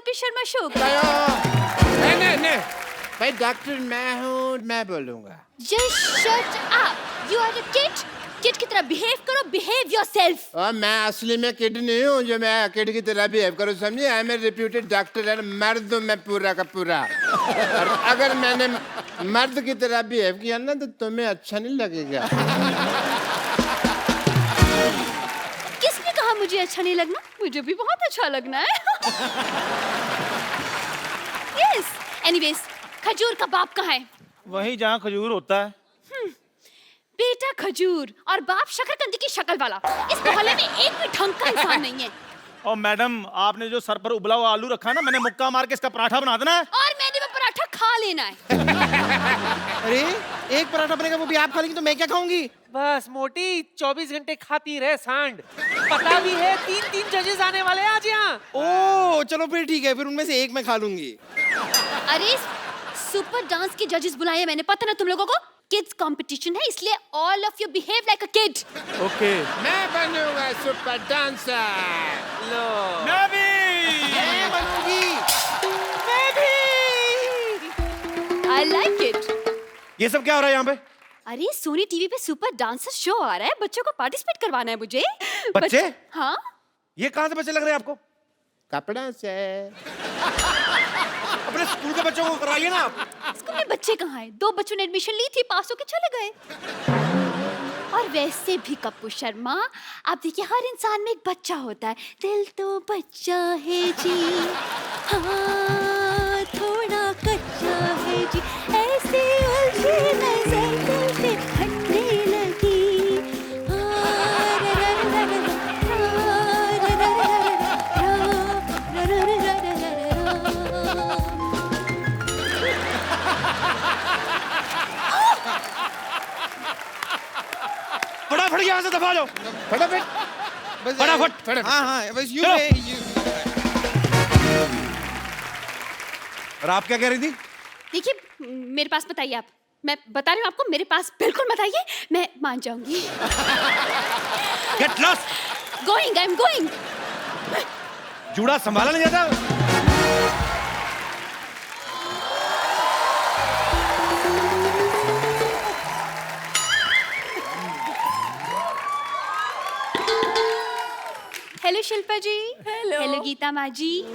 Kapil Sharma show. नहीं भाई, doctor मैं हूँ, मैं बोलूँगा। Just shut up. You are a kid. Kid की तरह बिहेव करो, बिहेव योरसेल्फ। और मैं असली में किड नहीं हूँ जो मैं किड की तरह बिहेव करूँ, समझे? I am a reputed doctor है, मर्द हूँ मैं पूरा का पूरा। और अगर मैंने मर्द की तरह बिहेव किया ना तो तुम्हें अच्छा नहीं लगेगा। किसने कहा मुझे अच्छा नहीं लगना? मुझे भी बहुत अच्छा लगना है। Yes. Anyways, खजूर का बाप कहाँ है? वहीं जहाँ खजूर होता है। बेटा खजूर और बाप शकरकंदी की शक्ल वाला। इस मोहल्ले में एक भी ढंग का इंसान नहीं है। और मैडम, आपने जो सर पर उबला हुआ आलू रखा है ना, मैंने मुक्का मार के इसका पराठा बना देना है। और मैंने वो पराठा खा लेना है। अरे एक पराठा बनेगा, वो भी आप खा लेंगी तो मैं क्या खाऊंगी? बस मोटी 24 घंटे खाती रहे सांड। पता भी है 3 जजेस आने वाले हैं आज यहाँ। ओ चलो फिर ठीक है, फिर उनमें से एक मैं खा लूंगी। अरे सुपर डांस के जजेस बुलाए हैं मैंने, पता ना तुम लोगों को? किड्स कंपटीशन है, इसलिए all of you behave like a kid. Okay. मैं बनूंगा सुपर डांसर। लो मैं भी। मैं बनूंगी। मैं भी। I like it. ये सब क्या हो रहा है यहाँ पे? अरे सोनी टीवी पे सुपर डांसर शो आ रहा है, बच्चों को पार्टिसिपेट करवाना है मुझे। बच्चे? हाँ। ये कहाँ से बच्चे लग रहे हैं आपको? कपड़ा से। अपने स्कूल के बच्चों को कराइए ना आप। स्कूल में बच्चे कहाँ हैं? 2 बच्चों ने एडमिशन ली थी, पास होके चले गए। और वैसे भी कपूर शर्मा, आप देखिए हर इंसान में एक बच्चा होता है। दिल तो बच्चा है जी, हाँ थोड़ा कच्चा है जी, ऐसे उलझी नजर दिल पे हटने लगी। फटाफट यहाँ से दबा लो। फटाफट बस फटाफट। हाँ हाँ बस यूं चलो। है, और आप क्या कह रही थी? देखिए मेरे पास मत आइए आप, मैं बता रही हूँ आपको, मेरे पास बिल्कुल मत आइए, मैं मान जाऊंगी। Get lost. Going, I am going. जूड़ा संभाला नहीं जाता। हेलो शिल्पा जी। हेलो गीता माँ जी।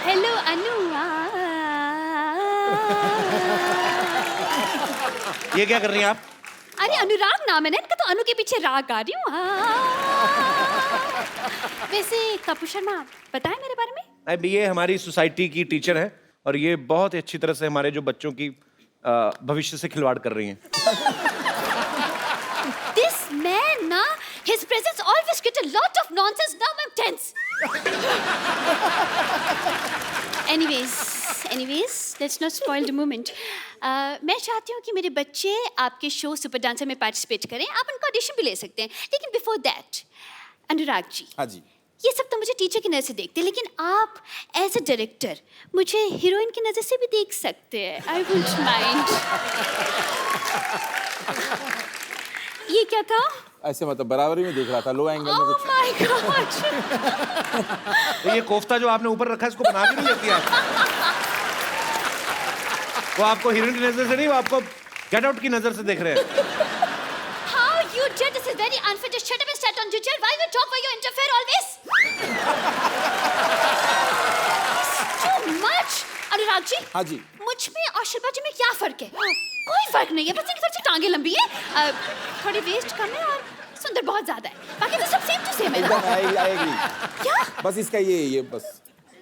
हेलो अनु। ये क्या कर रही हैं आप? अरे अनुराग नाम है ना इनका, तो अनु के पीछे राग गा रही हूँ। वैसे कपूर शर्मा बताएं मेरे बारे में। अब ये हमारी सोसाइटी की टीचर है और ये बहुत ही अच्छी तरह से हमारे जो बच्चों की भविष्य से खिलवाड़ कर रही हैं। This man ना, his presence always get a lot of nonsense. Now I'm tense. Anyways, let's not spoil the moment. मैं चाहती हूँ कि मेरे बच्चे आपके शो सुपर डांसर में पार्टिसिपेट करें। आप उनका ऑडिशन भी ले सकते हैं, लेकिन बिफोर दैट अनुराग जी। हाँ जी। ये सब तो मुझे टीचर की नज़र से देखते हैं, लेकिन आप एज अ डायरेक्टर मुझे हीरोइन की नज़र से भी देख सकते हैं। I wouldn't mind. ये क्या था? ऐसे मतलब बराबरी में देख रहा था, लो एंगल में ओह कुछ। My God. तो ये कोफ्ता जो आपने ऊपर रखा है इसको बना के नहीं लेती आप? वो आपको हीरोइन की नजर से नहीं, वो आपको गेट आउट की नजर से देख रहे हैं। How you did this is very unfair. Just shut up and stand on your chair. Why you talk? Why you interfere always? It's too much. Anurag ji. हाँ जी। मुझ में और शिल्पा जी में क्या फर्क है? कोई फर्क नहीं है, बस इनकी थोड़ी सी टांगे लंबी है, थोड़ी वेस्ट कम है और सुंदर बहुत ज्यादा है। बाकी तो सब सेम टू सेम है ना? आएगी। क्या? बस इसका ये बस।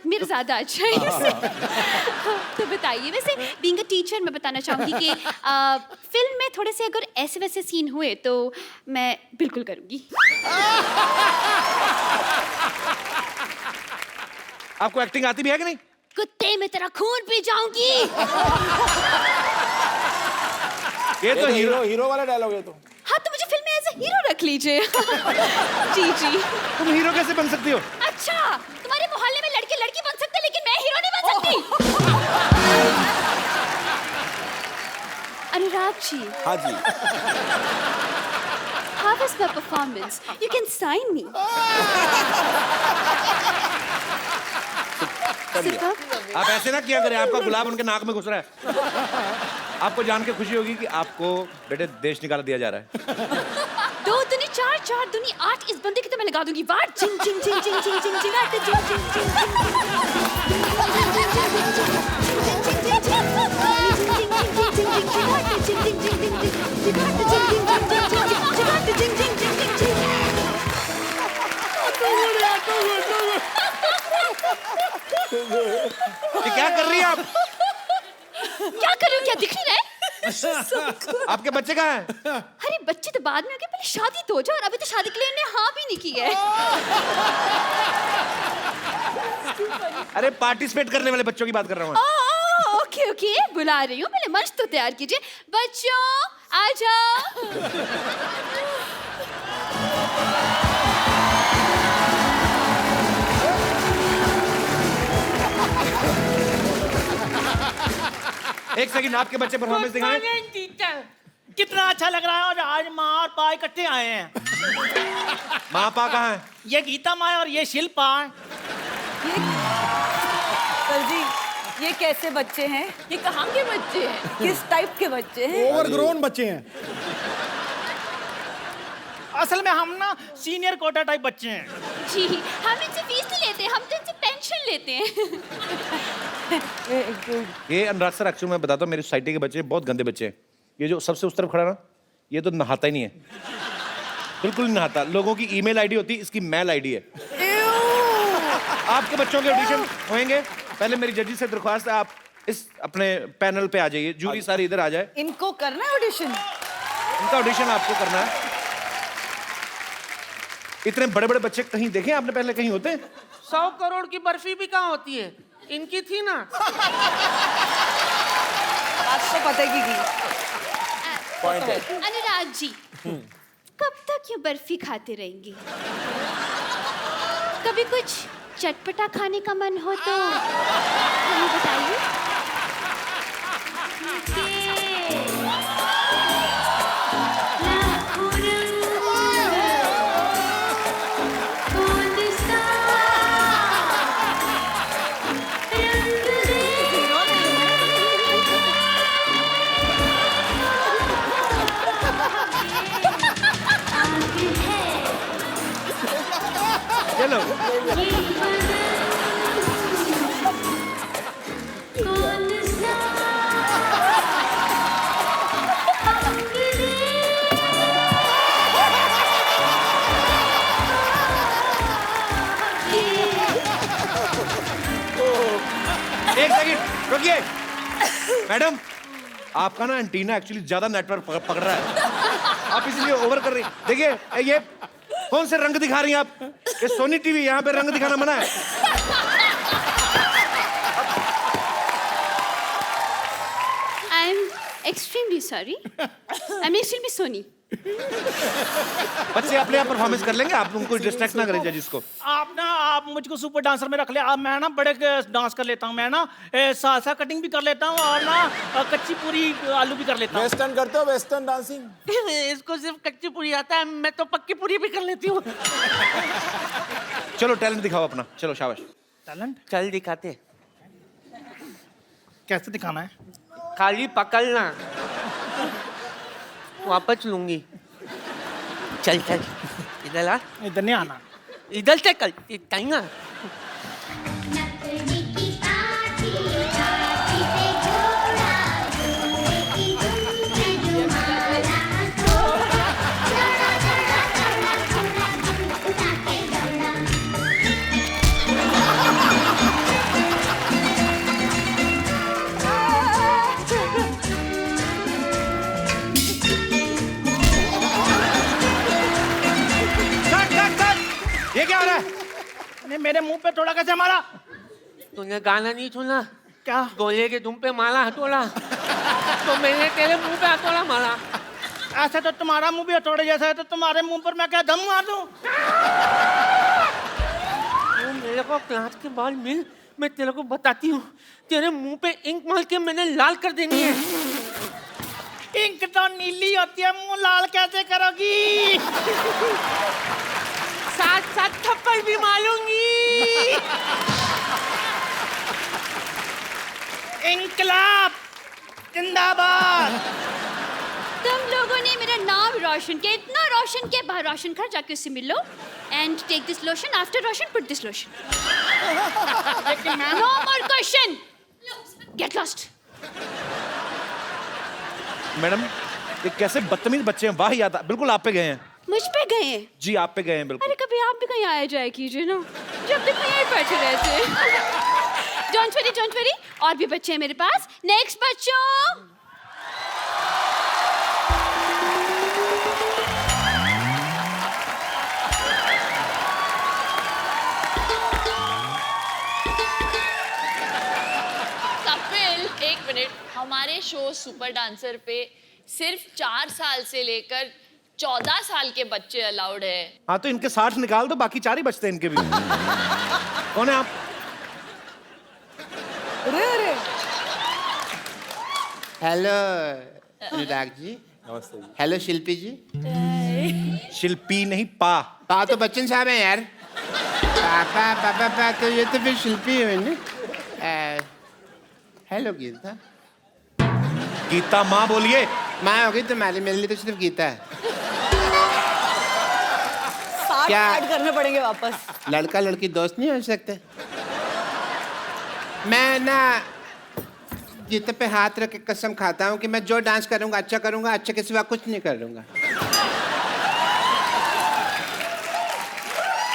मेरा ज्यादा अच्छा है इससे। तो बताइए, वैसे बीइंग अ टीचर मैं बताना चाहूंगी कि फिल्म में थोड़े से अगर ऐसे वैसे सीन हुए तो मैं बिल्कुल करूंगी। आपको एक्टिंग आती भी है कि नहीं? कुत्ते में तेरा खून पी जाऊंगी। ये तो हीरो वाला डायलॉग है तो। हाँ तो मुझे फिल्म में एज ए हीरो रख लीजिए। जी जी। तुम हीरो कैसे बन सकती हो? अच्छा, तुम्हारे मोहल्ले में लड़के लड़की बन सकते लेकिन मैं हीरो नहीं बन सकती। अनुराग जी। हाँ जी। How was my performance? You can sign me. Super. आप ऐसे ना किया करें, आपका गुलाब उनके नाक में घुस रहा है। आपको जान के खुशी होगी कि आपको बेटे देश निकाल दिया जा रहा है। 2 दूनी 4, 4 दूनी 8, इस बंदे की तो मैं लगा दूंगी वाट। चिंग चिंग चिंग चिंग चिंग चिंग चिंग आटे चिंग चिंग चिंग ये क्या कर रही हैं आप? क्या कर रही हूँ? क्या दिख नहीं रहा है? आपके बच्चे कहाँ हैं? अरे बच्चे तो बाद में होंगे, पहले शादी तो हो जाए। और अभी तो शादी के लिए उन्हें हाँ भी नहीं की है। अरे पार्टिसिपेट करने वाले बच्चों की बात कर रहा हूँ मैं। ओके ओके, बुला रही हूँ। पहले मंच तो तैयार कीजिए। बच्चों आ जाओ। एक सेकंड, आपके बच्चे परफॉर्मेंस दिखाएं। कितना अच्छा लग रहा है। और आज माँ और पा इकट्ठे आए हैं। माँ पा कहाँ है? ये गीता माँ और ये शिल्पा है। सर जी, ये कैसे बच्चे हैं? ये कहाँ के बच्चे हैं? किस टाइप के बच्चे हैं? ओवरग्रोन बच्चे हैं। असल में हम ना सीनियर कोटा टाइप बच्चे हैं। जी, हम इनसे फीस नहीं लेते, हम तो इनसे पेंशन लेते हैं। ये अनुराग सर, एक्चुअली मैं बताता हूँ, मेरी सोसाइटी के बच्चे बहुत गंदे बच्चे हैं। ये जो सबसे उस तरफ खड़ा ना, ये तो नहाता ही नहीं है, बिल्कुल नहीं नहाता। लोगों की ईमेल आईडी होती है, इसकी मेल आईडी है। आपके बच्चों के ऑडिशन होंगे। पहले मेरी जजी से दरख्वास्त है, आप इस अपने पैनल पे आ जाइए, जूरी सारी इधर आ जाए। इनको करना है ऑडिशन? इनका ऑडिशन आपको करना है। इतने बड़े बड़े बच्चे कहीं देखे आपने पहले कहीं होते? 100 करोड़ की बर्फी भी कहाँ होती है? इनकी थी ना। आज तो पता की पॉइंट है। अनुराग जी, कब तक ये बर्फी खाते रहेंगे? कभी कुछ चटपटा खाने का मन हो तो हमें बताइए। चलो एक सेकंड रुकिए। मैडम, आपका ना एंटीना एक्चुअली ज्यादा नेटवर्क पकड़ रहा है, आप इसलिए ओवर कर रही। देखिए ये कौन से रंग दिखा रही हैं आप? ये सोनी टीवी, यहाँ पे रंग दिखाना मना है। I am extremely sorry. I am extremely Sony. बच्चे अपने आप परफॉर्मेंस कर लेंगे, आप उनको डिस्ट्रैक्ट ना करें जजिस को। आप मुझको सुपर डांसर में रख ले। आप मैं ना बड़े डांस कर लेता हूँ। मैं ना सालसा कटिंग भी कर लेता हूँ और ना कच्ची पूरी आलू भी कर लेता हूँ। वेस्टर्न करते हो? Western dancing? इसको सिर्फ कच्ची पूरी आता है, मैं तो पक्की पूरी भी कर लेती हूँ। चलो टैलेंट दिखाओ अपना, चलो शाबाश। टैलेंट चल दिखाते। कैसे दिखाना है? खाली पकड़ना, वापस लूंगी। चल चल, इधर आ। इधर नहीं आना। इधर से कल इतना। ये क्या हो रहा है? नहीं, मेरे मुंह पे थोड़ा कैसे मारा? तूने गाना नहीं सुना? क्या? गोले के दुम पे मारा हथौड़ा, तो मैंने तेरे मुंह पे हथौड़ा मारा। ऐसा तो तुम्हारा मुंह भी हथौड़े जैसा है, तो तुम्हारे मुंह पर मैं क्या दम मार दूं? तू मेरे को क्लास के बाद मिल, मैं तेरे को बताती हूँ। तेरे मुंह पे इंक मार के मैंने लाल कर देनी है। इंक तो नीली होती है, मुंह लाल कैसे करोगी? साथ साथ थप्पड़ भी मारूंगी। इंकलाब जिंदाबाद। तुम लोगों ने मेरा नाम रोशन किया, इतना रोशन किया। बाहर रोशन घर जाके उससे मिलो and take this lotion, after Roshan put this lotion. No more question, get lost. Madam ये कैसे बदतमीज बच्चे हैं, वाह याद बिल्कुल आप पे गए हैं मुझ पे गए। जी, आप पे गए हैं बिल्कुल। अरे कभी आप भी कहीं आया जाया कीजिए ना, जब तक यहीं बैठे रहते। डोंट वरी, और भी बच्चे हैं मेरे पास। नेक्स्ट बच्चों। कपिल, एक मिनट। हमारे शो सुपर डांसर पे सिर्फ 4 साल से लेकर 14 साल के बच्चे अलाउड है। हाँ तो इनके 60 निकाल दो, बाकी 4 ही बचते हैं इनके भी। कौन है आप? अरे अरे हेलो अनुराग जी। नमस्ते जी। हेलो शिल्पी जी। शिल्पी नहीं, पा। पा तो बच्चन साहब हैं यार। पापा पापा पा तो ये तो फिर शिल्पी हुई ना। हेलो गीता। गीता माँ बोलिए। माँ होगी तुम्हारी, मेरे लिए तो सिर्फ गीता है। 60 क्या? ऐड करने पड़ेंगे वापस। लड़का लड़की दोस्त नहीं हो सकते? मैं ना गीता पे हाथ रख के कसम खाता हूँ कि मैं जो डांस करूँगा अच्छा करूँगा, अच्छा के सिवा कुछ नहीं करूँगा।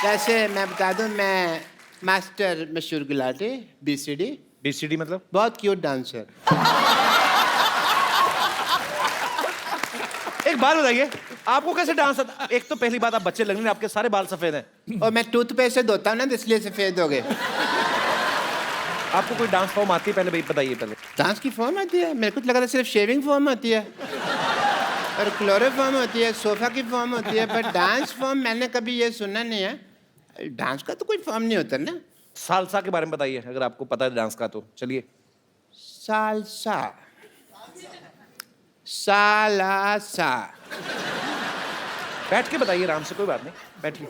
वैसे मैं बता दूँ, मैं मास्टर मशहूर गुलाटी BCD। BCD मतलब? बहुत क्यूट डांसर। एक बात बताइए, आपको कैसे डांस आता? एक तो पहली बात, आप बच्चे लग रहे हैं, आपके सारे बाल सफेद हैं। और मैं टूथपेस्ट से धोता हूँ ना, तो इसलिए सफेद हो गए। आपको कोई डांस फॉर्म आती है? पहले भाई बताइए पहले। डांस की फॉर्म आती है? मेरे को तो लगा था सिर्फ शेविंग फॉर्म होती है और क्लोरोफॉर्म होती है, सोफा की फॉर्म होती है, पर डांस फॉर्म मैंने कभी ये सुना नहीं है। डांस का तो कोई फॉर्म नहीं होता ना। सालसा के बारे में बताइए, अगर आपको पता है डांस का तो चलिए। सालसा, सालासा। बैठ के बताइए आराम से, कोई बात नहीं, बैठिए।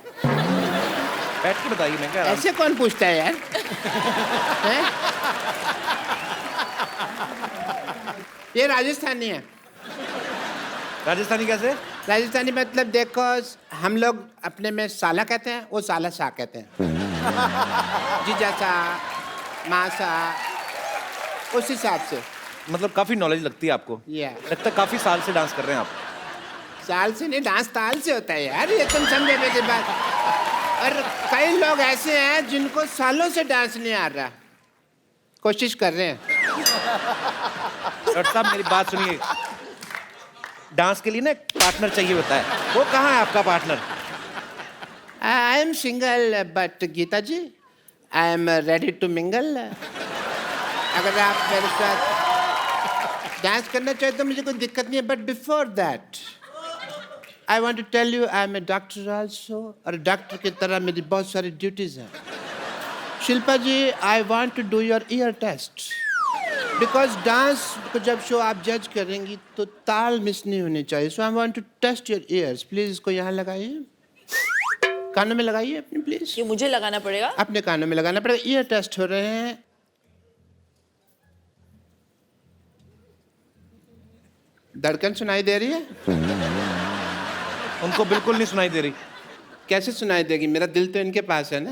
बैठ के बताइए। मैं क्या ऐसे कौन पूछता है यार? हैं? ये राजस्थानी है। राजस्थानी कैसे? राजस्थानी मतलब देखो, हम लोग अपने में साला कहते हैं, वो साला सा कहते हैं। जीजा सा, माँ सा, उस हिसाब से। मतलब काफी नॉलेज लगती है आपको। लगता है काफी साल से डांस कर रहे हैं आप। साल से नहीं, डांस ताल से होता है यार, ये तुम समझे मेरी बात। और कई लोग ऐसे हैं जिनको सालों से डांस नहीं आ रहा, कोशिश कर रहे हैं। डॉक्टर साहब मेरी बात सुनिए, डांस के लिए ना एक पार्टनर चाहिए होता है, वो कहाँ है आपका partner? I am single but Geeta ji I am ready to mingle. अगर आप मेरे साथ डांस करना चाहे तो मुझे कोई दिक्कत नहीं है, but before that I want to tell you I am a doctor also, और डॉक्टर की तरह मेरी बहुत सारी ड्यूटीज हैं। Shilpa ji, I want to do your ear test, because dance को जब शो आप जज करेंगी तो ताल मिस नहीं होनी चाहिए। So I want to test your ears. Please इसको यहाँ लगाइए, कानों में लगाइए अपने, प्लीज। ये मुझे लगाना पड़ेगा? अपने कानों में लगाना पड़ेगा। ईयर टेस्ट हो रहे हैं। धड़कन सुनाई दे रही है? उनको बिल्कुल नहीं सुनाई दे रही। कैसे सुनाई देगी? मेरा दिल तो इनके पास है ना।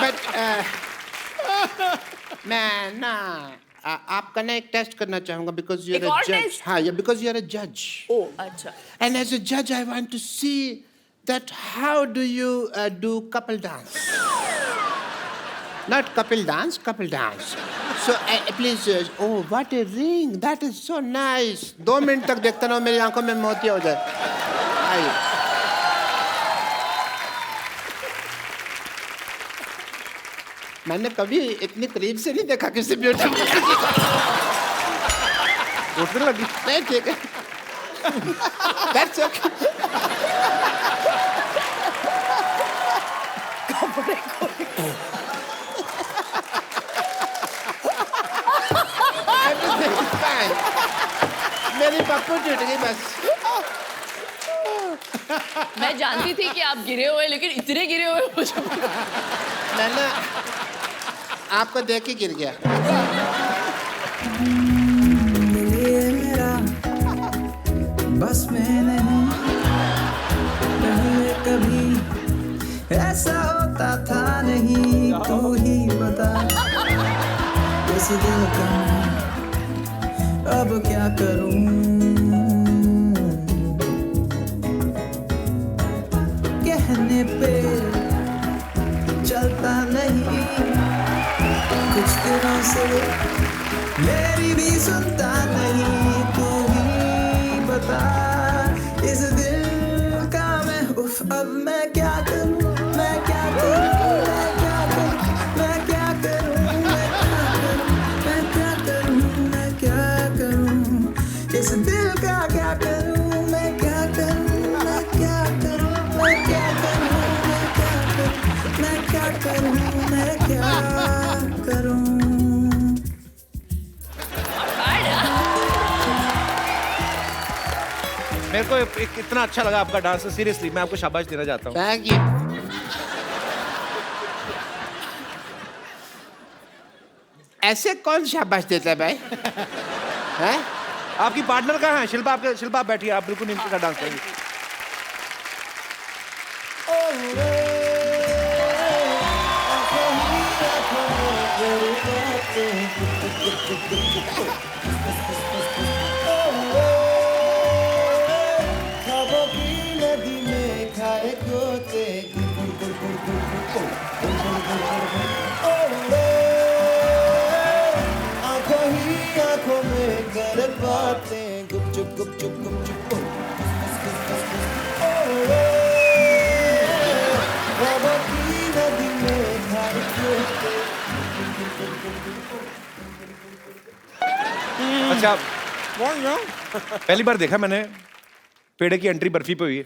बट मैं ना आपका ना एक टेस्ट करना चाहूंगा, बिकॉज यू आर अ जज। हाँ, बिकॉज यू आर अ जज। ओह अच्छा। एंड एज अ जज I want to see that how do you do couple dance, not Kapil dance, couple dance. So please, oh what a ring, that is so nice. 2 minute तक देखता रहो, मेरी आंखों में मोती हो जाए। आइए। मैंने कभी इतनी करीब से नहीं देखा किसी ब्यूटीफुल। उठने लगी। नहीं, ठीक है। That's okay. Everything is fine. मेरी पप्पू टूट गई बस। मैं जानती थी कि आप गिरे हुए, लेकिन इतने गिरे हुए मुझे। मैं ना आपको देख के गिर गया। मेरा बस में नहीं, पहले कभी ऐसा होता था नहीं। तू ही बता इस दिल का मैं अब क्या करूं। कहने पे चलता नहीं, कुछ दिनों से मेरी भी सुनता नहीं। तू ही बता इस दिल का मैं उफ अब मैं क्या करूं, मैं क्या करूं, मैं क्या करूं, मैं क्या करूं, मैं क्या करूं, मैं क्या करूं, इस दिल का क्या करूं, मैं क्या करूं, मैं क्या करूं, मैं क्या करूं, मैं क्या करूं, मैं क्या करूं। मेरे को इतना अच्छा लगा आपका डांस, सीरियसली मैं आपको शाबाश देना चाहता हूँ। Thank you. ऐसे कौन शाबाश देता है भाई? हैं? आपकी पार्टनर कहाँ है? शिल्पा आप बैठिए, आप बिल्कुल इनके साथ डांस करेंगे। नदी में खाए गोते आंखों ही आंखों में कर बातें गुपचुप गुपचुप गुपचुप ख्वाबों की नदी में खाए गोते। अच्छा, पहली बार देखा मैंने पेड़े की एंट्री बर्फी पे हुई है।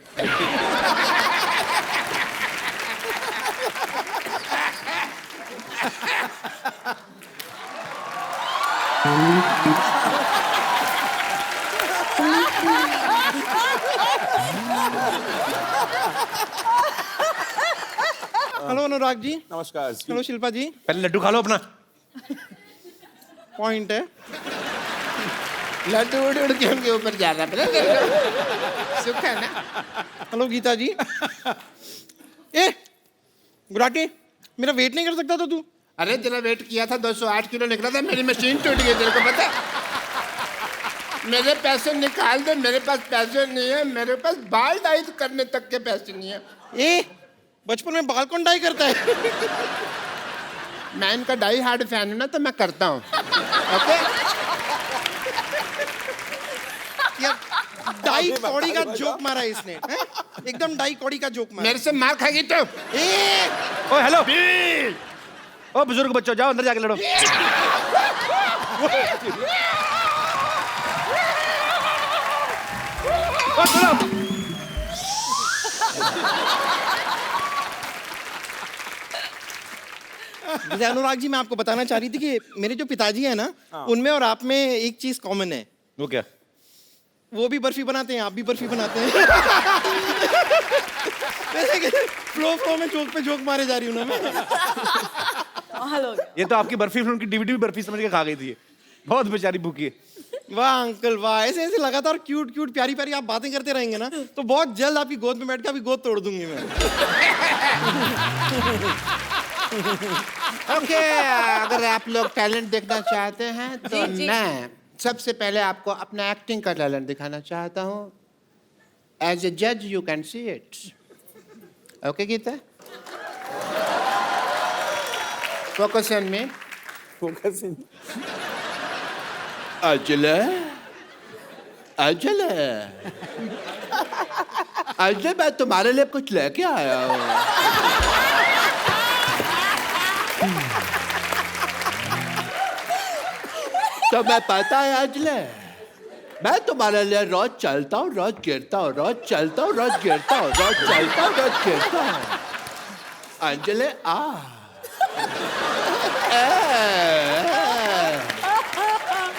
हेलो अनुराग जी। नमस्कार। हेलो शिल्पा जी। पहले लड्डू खा लो अपना। पॉइंट है। लड्डू उड़ उड़ के उनके ऊपर जा रहा है। सुख है ना? हेलो गीता जी। ए गुराटी, मेरा वेट नहीं कर सकता था तू? अरे तेरा वेट किया था 208 किलो निकला था, मेरी मशीन टूट गई, तेरे को पता है? मेरे पैसे निकाल दे, मेरे पास पैसे नहीं है, मेरे पास बाल डाई करने तक के पैसे नहीं है। ए बचपन में बाल कौन डाई करता है? मैं इनका डाई हार्ड फैन हूं ना, तो मैं करता हूँ। ओके? डाई कौड़ी का जोक मारा है इसने, हैं? एकदम डाई कौड़ी का जोक मारा। मेरे से मार खाएगी तो? ओ हेलो, ओ बुजुर्ग बच्चों, जाओ अंदर जाके लड़ो। ओ सुनो, जैसे अनुराग जी, मैं आपको बताना चाह रही थी कि मेरे जो पिताजी हैं ना, उनमें और आप में एक चीज कॉमन है। वो क्या? वो भी बर्फी बनाते हैं, आप भी बर्फी बनाते हैं। फ्लो में जोक पे जोक मारे जा रही हूँ ना मैं। हेलो। ये तो आपकी बर्फी फिल्म की डीवीडी भी बर्फी समझ के खा गई थी। बहुत बेचारी भूखी है। वाह अंकल वाह, ऐसे ऐसे लगातार क्यूट क्यूट प्यारी प्यारी आप बातें करते रहेंगे ना, तो बहुत जल्द आपकी गोद में बैठ के अभी गोद तोड़ दूंगी मैं। ओके, अगर आप लोग टैलेंट देखना चाहते हैं तो मैं सबसे पहले आपको अपना एक्टिंग का टैलेंट दिखाना चाहता हूँ। एज ए जज you can see it. Okay Geeta? Focus on me. Focus in. अजले, अजले, अजले, मैं तुम्हारे लिए कुछ लेके आया हूँ। तो मैं पता है अजले, मैं तुम्हारे लिए रोज चलता हूँ, रोज गिरता हूँ, रोज चलता हूँ, रोज गिरता हूँ, रोज चलता हूँ, रोज गिरता हूँ। अंजलि आ।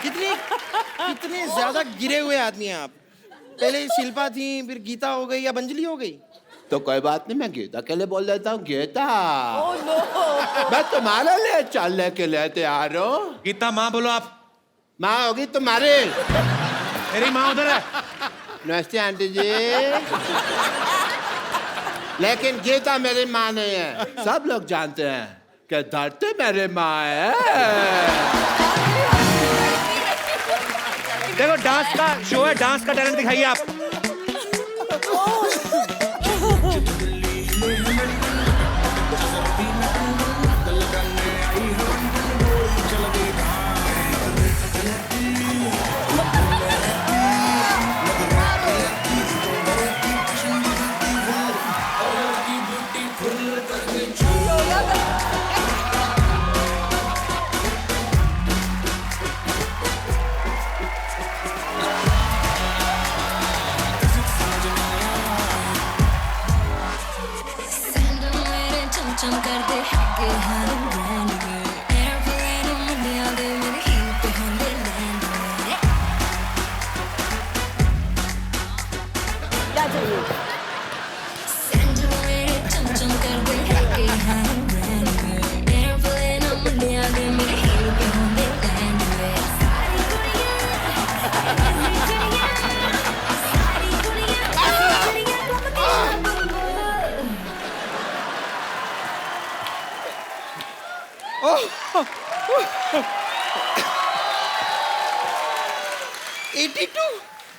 कितने ज्यादा गिरे हुए आदमी हैं आप। पहले शिल्पा थी, फिर गीता हो गई, अब अंजलि हो गई। तो कोई बात नहीं, मैं गीता के लिए बोल देता हूँ, गीता मैं तुम्हारे लिए चलने के लिए तैयार हूँ। गीता माँ बोलो आप। माँ होगी तुम्हारी। मेरी माँ उधर है। नमस्ते आंटी जी। लेकिन गीता मेरी माँ नहीं है। सब लोग जानते हैं कि धरती मेरी माँ है। देखो डांस का शो है, डांस का टैलेंट दिखाइए आप।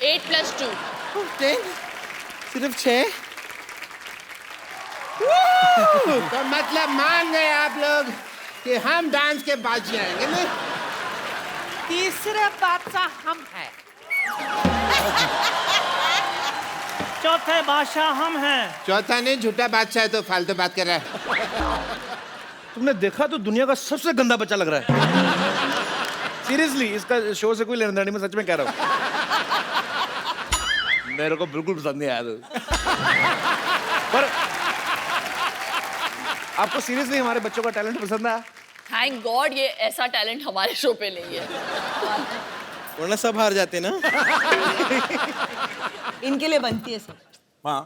एट प्लस टू 10 सिर्फ 6। तो मतलब मान गए आप लोग कि हम डांस के बादशाह हैं, नहीं? तीसरे बादशाह हम हैं। चौथे बादशाह हम हैं। चौथा नहीं, झूठा बादशाह है तो फालतू बात कर रहा है। तुमने देखा तो दुनिया का सबसे गंदा बच्चा लग रहा है। सीरियसली, इसका शो से कोई लेना देना नहीं, मैं सच में कह रहा हूँ। मेरे को बिल्कुल पसंद नहीं आया तो। पर आपको सीरियसली हमारे बच्चों का टैलेंट पसंद आया? थैंक गॉड ये ऐसा टैलेंट हमारे शो पे नहीं है। वरना सब हार जाते ना। इनके लिए बनती है सर। हाँ